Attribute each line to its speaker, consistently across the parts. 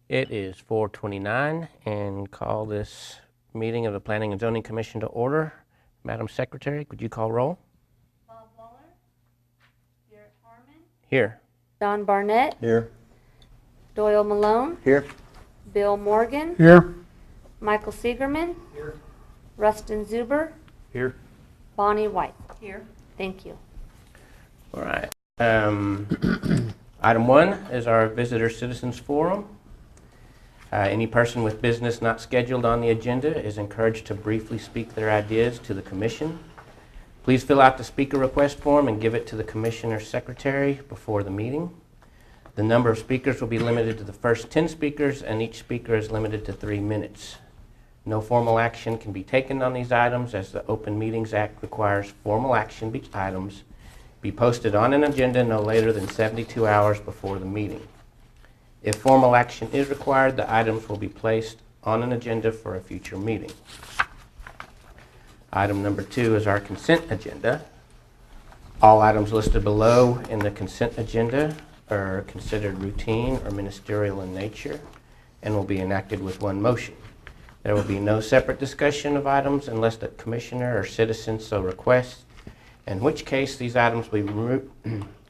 Speaker 1: It is 4:29 and call this meeting of the Planning and Zoning Commission to order. Madam Secretary, could you call roll?
Speaker 2: Bob Waller. Garrett Harmon.
Speaker 1: Here.
Speaker 2: Don Barnett.
Speaker 3: Here.
Speaker 2: Doyle Malone.
Speaker 3: Here.
Speaker 2: Bill Morgan.
Speaker 3: Here.
Speaker 2: Michael Siegerman.
Speaker 3: Here.
Speaker 2: Rustin Zuber.
Speaker 3: Here.
Speaker 2: Bonnie White. Here. Thank you.
Speaker 1: All right. Item 1 is our Visitor Citizens Forum. Any person with business not scheduled on the agenda is encouraged to briefly speak their ideas to the Commission. Please fill out the speaker request form and give it to the Commissioner Secretary before the meeting. The number of speakers will be limited to the first 10 speakers, and each speaker is limited to 3 minutes. No formal action can be taken on these items, as the Open Meetings Act requires formal action items be posted on an agenda no later than 72 hours before the meeting. If formal action is required, the items will be placed on an agenda for a future meeting. Item number 2 is our consent agenda. All items listed below in the consent agenda are considered routine or ministerial in nature and will be enacted with one motion. There will be no separate discussion of items unless the commissioner or citizen so requests, in which case these items will be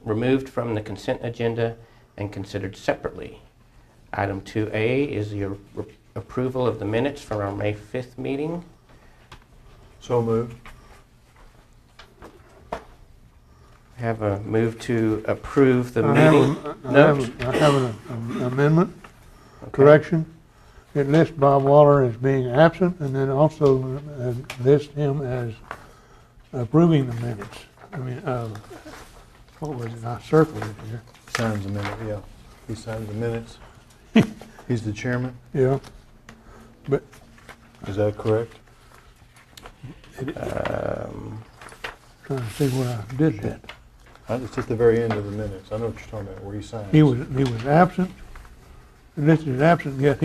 Speaker 1: removed from the consent agenda and considered separately. Item 2A is your approval of the minutes from our May 5th meeting.
Speaker 3: So moved.
Speaker 1: Have a move to approve the
Speaker 4: I
Speaker 1: meeting.
Speaker 4: have an amendment,
Speaker 1: Okay.
Speaker 4: correction. It lists Bob Waller as being absent, and then also lists him as approving the minutes. I mean, what was it? I circled it here.
Speaker 3: Signs the minute, yeah. He signs the minutes. He's the chairman.
Speaker 4: Yeah, but
Speaker 3: Is that correct?
Speaker 4: trying to see where I did that.
Speaker 3: It's at the very end of the minutes. I know what you're talking about, where he signs.
Speaker 4: He was absent, listed as absent, yet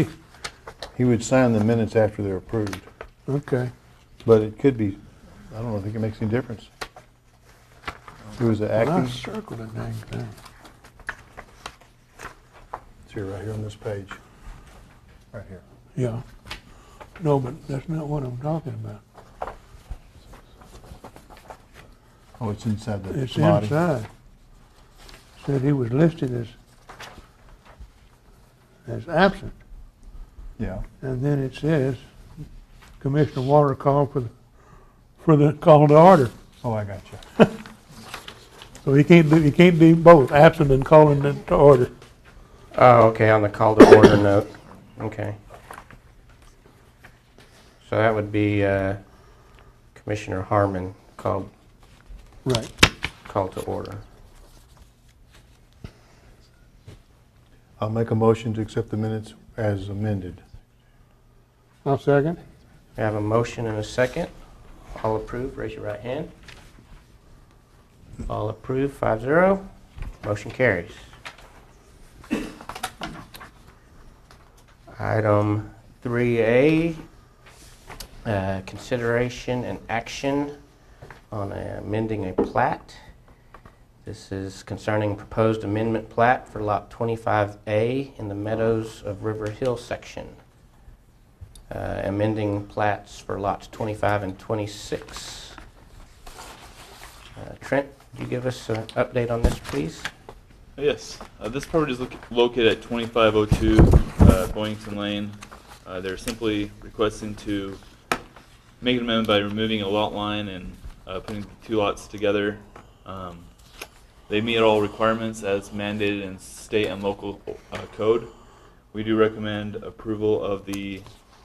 Speaker 3: He would sign the minutes after they're approved.
Speaker 4: okay.
Speaker 3: But it could be, I don't think it makes any difference. He was the
Speaker 4: Well, I
Speaker 3: acting,
Speaker 4: circled the dang thing.
Speaker 3: it's here, right here on this page. Right here.
Speaker 4: Yeah. No, but that's not what I'm talking about.
Speaker 3: Oh, it's inside the
Speaker 4: It's
Speaker 3: body.
Speaker 4: inside. Said he was listed as absent,
Speaker 3: Yeah.
Speaker 4: and then it says Commissioner Waller called for the call to order.
Speaker 3: Oh, I got you.
Speaker 4: So he can't do both, absent and calling it to order.
Speaker 1: Oh, okay, on the call to order note. Okay. So that would be Commissioner Harmon called
Speaker 4: Right.
Speaker 1: call to order.
Speaker 3: I'll make a motion to accept the minutes as amended.
Speaker 4: I'll second.
Speaker 1: We have a motion and a second. All approved, raise your right hand. All approved, 5-0. Motion carries. Item 3A, consideration and action on amending a plat. This is concerning proposed amendment plat for Lot 25A in the Meadows of River Hill section. Amending plats for lots 25 and 26. Trent, could you give us an update on this, please?
Speaker 5: Yes, this property is located at 2502 Boyington Lane. They're simply requesting to make an amendment by removing a lot line and putting the two lots together. They meet all requirements as mandated in state and local code. We do recommend approval of the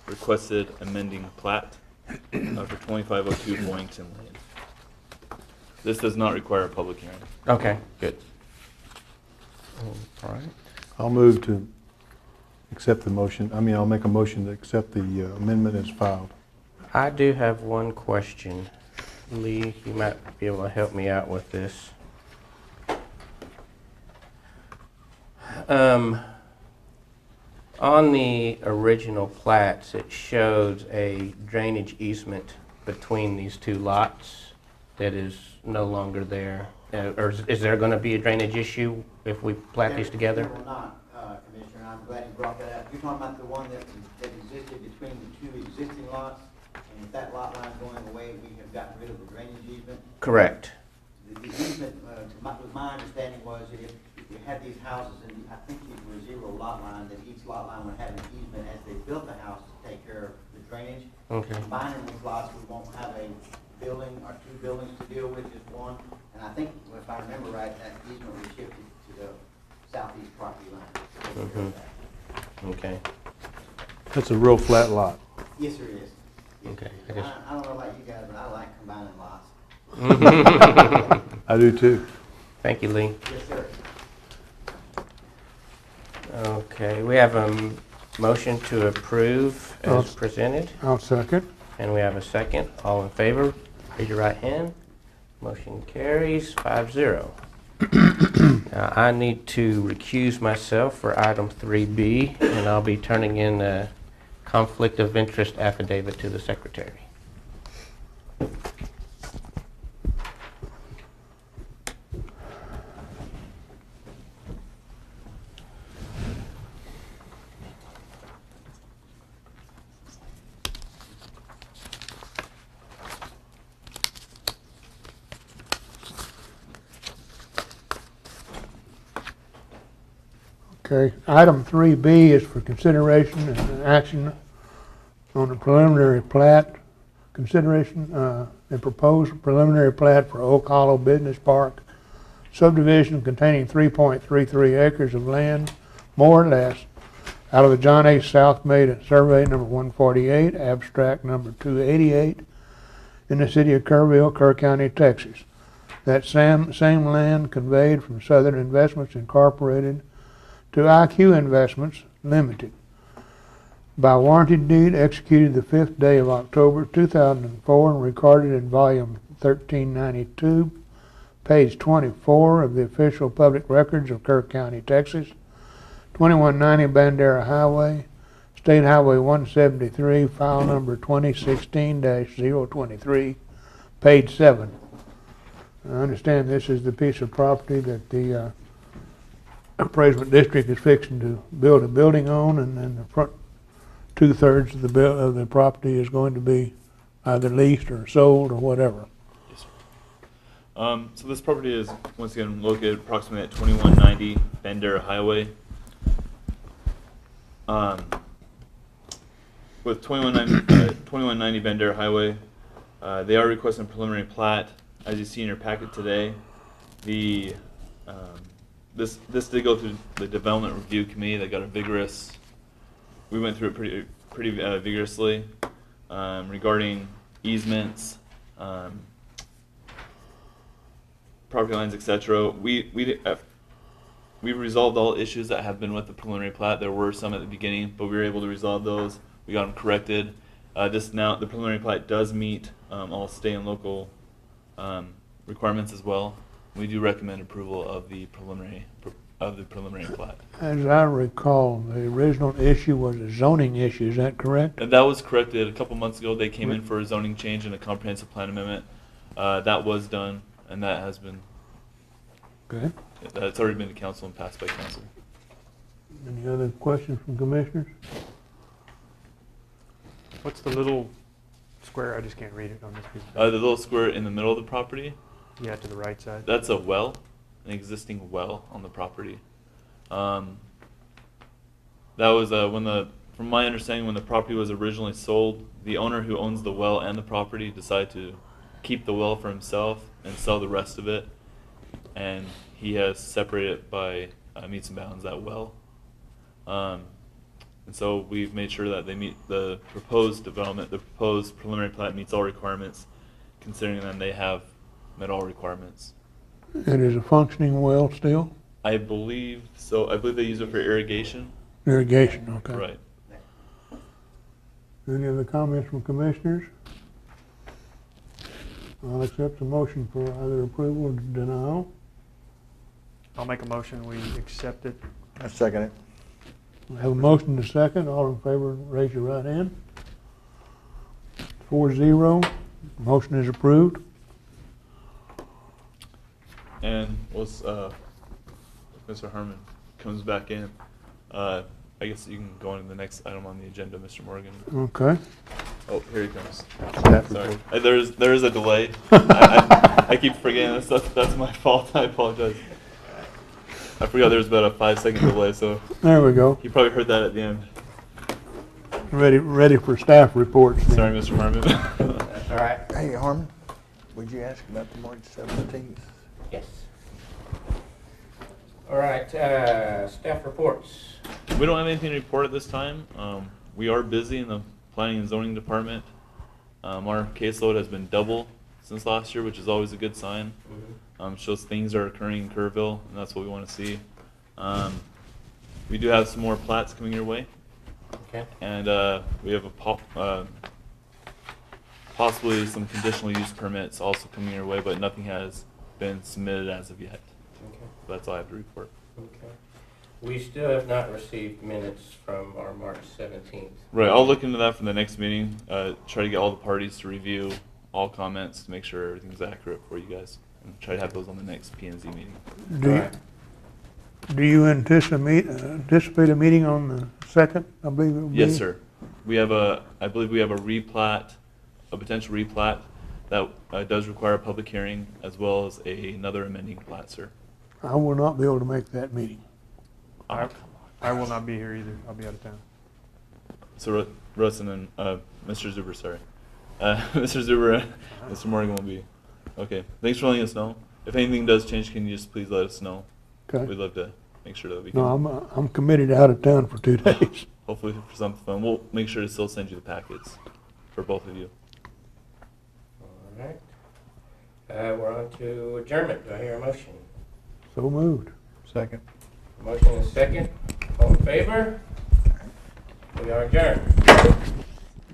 Speaker 5: requested amending plat for 2502 Boyington Lane. This does not require a public hearing.
Speaker 1: Okay, good. All right.
Speaker 3: I'll move to accept the motion. I'll make a motion to accept the amendment as filed.
Speaker 1: I do have one question. Lee, you might be able to help me out with this. On the original plats, it shows a drainage easement between these two lots that is no longer there. Or is there going to be a drainage issue if we plat these together?
Speaker 6: There will not, Commissioner, I'm glad you brought that up. You're talking about the one that existed between the two existing lots, and if that lot line going away, we have gotten rid of the drainage easement.
Speaker 1: Correct.
Speaker 6: The easement, my understanding was that if you had these houses, and I think these were zero lot line, that each lot line would have an easement as they built the house to take care of the drainage.
Speaker 1: Okay.
Speaker 6: Combining these lots, we won't have a building or two buildings to deal with, just one. And I think, if I remember right, that easement was shifted to the southeast property line. to take care of that.
Speaker 1: Okay.
Speaker 3: That's a real flat lot.
Speaker 6: Yes, there is. Yes,
Speaker 1: Okay,
Speaker 6: there is.
Speaker 1: I guess-
Speaker 6: I don't know about you guys, but I like combining lots.
Speaker 3: I do too.
Speaker 1: Thank you, Lee.
Speaker 6: Yes, sir.
Speaker 1: Okay, we have a motion to approve
Speaker 4: I'll-
Speaker 1: as presented,
Speaker 4: I'll second.
Speaker 1: and we have a second. All in favor, raise your right hand. Motion carries 5-0. Now, I need to recuse myself for item 3B, and I'll be turning in a conflict of interest affidavit to the secretary.
Speaker 4: Okay, item 3B is for consideration and action on the preliminary plat. Consideration and proposed preliminary plat for Oak Hollow Business Park subdivision containing 3.33 acres of land, more or less, out of the John H. South Maid Survey number 148, abstract number 288, in the city of Kerrville, Kerr County, Texas. That same land conveyed from Southern Investments Incorporated to IQ Investments Limited by warranty deed executed the 5th day of October 2004 and recorded in volume 1392, page 24 of the official public records of Kerr County, Texas, 2190 Bandera Highway, State Highway 173, file number 2016-023, page 7. I understand this is the piece of property that the appraisement district is fixing to build a building on, and then the front 2/3 of the property is going to be either leased or sold or whatever.
Speaker 5: Yes, sir. So this property is once again located approximately at 2190 Bandera Highway. With 2190 Bandera Highway, they are requesting a preliminary plat. As you see in your packet today, the this did go through the development review committee. That got a vigorous. We went through it pretty vigorously regarding easements, property lines, etc. We resolved all issues that have been with the preliminary plat. There were some at the beginning, but we were able to resolve those. We got them corrected. This now the preliminary plat does meet all state and local requirements as well. We do recommend approval of the preliminary plat.
Speaker 4: As I recall, the original issue was a zoning issue, is that correct?
Speaker 5: And that was corrected a couple months ago. They came in for a zoning change and a comprehensive plan amendment. That was done, and that has been.
Speaker 4: Okay.
Speaker 5: It's already been to council and passed by council.
Speaker 4: Any other questions from commissioners?
Speaker 7: What's the little square? I just can't read it on this piece.
Speaker 5: The little square in the middle of the property,
Speaker 7: Yeah, to the right side.
Speaker 5: that's a well, an existing well on the property. That was from my understanding, when the property was originally sold, the owner who owns the well and the property decided to keep the well for himself and sell the rest of it. And he has separated it by meets and bounds, that well. And so we've made sure that they meet the proposed development, the proposed preliminary plat meets all requirements, considering that they have met all requirements.
Speaker 4: It is a functioning well still?
Speaker 5: I believe so. I believe they use it for irrigation.
Speaker 4: Irrigation, okay.
Speaker 5: Right.
Speaker 4: Any other comments from commissioners? I'll accept the motion for either approval or denial.
Speaker 7: I'll make a motion, we accept it.
Speaker 3: I second it.
Speaker 4: We have a motion to second. All in favor, raise your right hand. 4-0. Motion is approved.
Speaker 5: And Mr. Harmon comes back in, I guess you can go on to the next item on the agenda, Mr. Morgan.
Speaker 4: Okay.
Speaker 5: Oh, here he comes.
Speaker 3: Staff
Speaker 5: Sorry.
Speaker 3: report.
Speaker 5: There is a delay. I keep forgetting that's my fault. I apologize. I forgot there was about a 5-second delay, so
Speaker 4: There we go.
Speaker 5: you probably heard that at the end.
Speaker 4: Ready for staff reports. then.
Speaker 5: Sorry, Mr. Harmon.
Speaker 1: That's all right.
Speaker 8: Hey, Harmon, would you ask about the March 17th?
Speaker 1: Yes. All right, staff reports.
Speaker 5: We don't have anything to report at this time. We are busy in the planning and zoning department. Our caseload has been double since last year, which is always a good sign. Shows things are occurring in Kerrville, and that's what we want to see. We do have some more plats coming your way,
Speaker 1: Okay.
Speaker 5: and we have possibly some conditional use permits also coming your way, but nothing has been submitted as of yet.
Speaker 1: Okay.
Speaker 5: That's all I have to report.
Speaker 1: Okay. We still have not received minutes from our March 17th.
Speaker 5: Right, I'll look into that for the next meeting. Try to get all the parties to review all comments to make sure everything's accurate for you guys, and try to have those on the next P&Z meeting.
Speaker 4: Do you anticipate a meeting on the 2nd, I believe it will be?
Speaker 5: Yes, sir. I believe we have a replat, a potential replat that does require a public hearing, as well as another amending plat, sir.
Speaker 4: I will not be able to make that meeting.
Speaker 7: I will not be here either. I'll be out of town.
Speaker 5: So Russ and then Mr. Zuber, sorry. Mr. Zuber, Mr. Morgan will be. Okay, thanks for letting us know. If anything does change, can you just please let us know?
Speaker 4: Okay.
Speaker 5: We'd love to make sure that we can.
Speaker 4: No, I'm committed out of town for 2 days.
Speaker 5: Hopefully for something fun. We'll make sure to still send you the packets for both of you.
Speaker 1: All right. We're on to adjournment. Do I hear a motion?
Speaker 4: So moved.
Speaker 3: Second.
Speaker 1: Motion is second. All in favor? We are adjourned.